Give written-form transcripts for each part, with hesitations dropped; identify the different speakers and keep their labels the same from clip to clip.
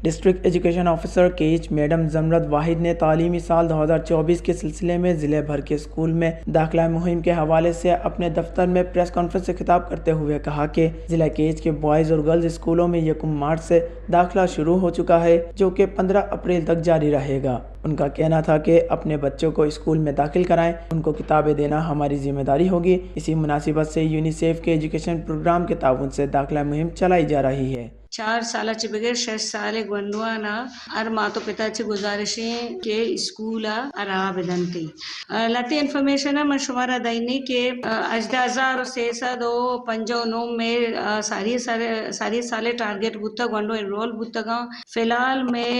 Speaker 1: District education officer Kech madam Zamurrad Wahid نے تعلیمی سال 2024 کے سلسلے میں ضلع بھر کے اسکول میں داخلہ مہم کے حوالے سے اپنے دفتر میں پریس کانفرنس سے خطاب کرتے ہوئے کہا کہ ضلع کیچ کے بوائز اور گرلز اسکولوں میں 1 مارچ سے داخلہ شروع ہو چکا ہے جو کہ 15 اپریل تک جاری رہے گا۔ ان کا کہنا تھا کہ اپنے بچوں کو اسکول میں داخل کرائیں، ان کو کتابیں دینا ہماری ذمہ داری ہوگی۔ اسی مناسبت سے یونیسیف کے ایجوکیشن پروگرام کے تعاون سے داخلہ مہم چلائی جا رہی ہے۔
Speaker 2: 4 سالاचे बगैर 6 साले गंडुआना अर मातो पिताची गुजारिशें के स्कूला अरा बेदंती लती इन्फॉर्मेशन मशुमारा दैनी के अजदा 1659 में सारी साले टारगेट बुत्ता गंडो एनरोल बुत्ता फिलहाल में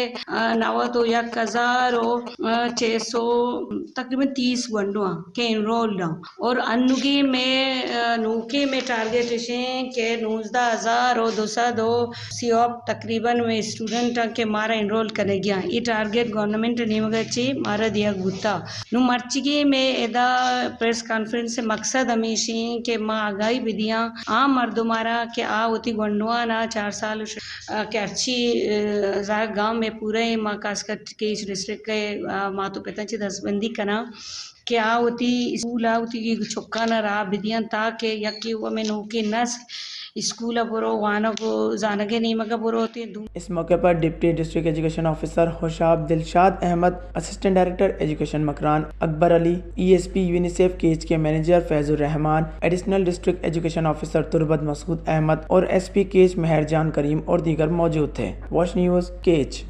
Speaker 2: 91,600 तकरीबन 30 गंडुआ के एनरोल्ड और अनुगी में नूके में टारगेट के 19,202 सीओप तकरीबन में स्टूडेंट के मारा एनरोल करे गया ये टारगेट गवर्नमेंट निमगची मारा दिया गुत्ता नु मर्चिगे में एदा प्रेस कॉन्फ्रेंस से मकसद हमेशी के माँ आगाही विधियां आम मर्दुमारा के आ होती गंडुआ ना 4 साल के अच्छी गांव में पूरे माँ खासकर के इस डिस्ट्रिक्ट के मातो पिता ची दसबंदी करा कि आ होती स्कूल आ होती की छुक्का न रहा विधियां ताकि यकी वो में नौके नस स्कूल बुरो वाना को जानगे नहीं मगर बुरो होती है।
Speaker 1: इस मौके पर deputy district education officer Hoshab Dilshad Ahmad, assistant director education Makran Akbar Ali, ESP UNICEF Kech के manager Faizur Rehman, additional district education officer Turbat Masood Ahmad और SP केच मेहर जान करीम और दीगर मौजूद थे। वॉच न्यूज़ केच।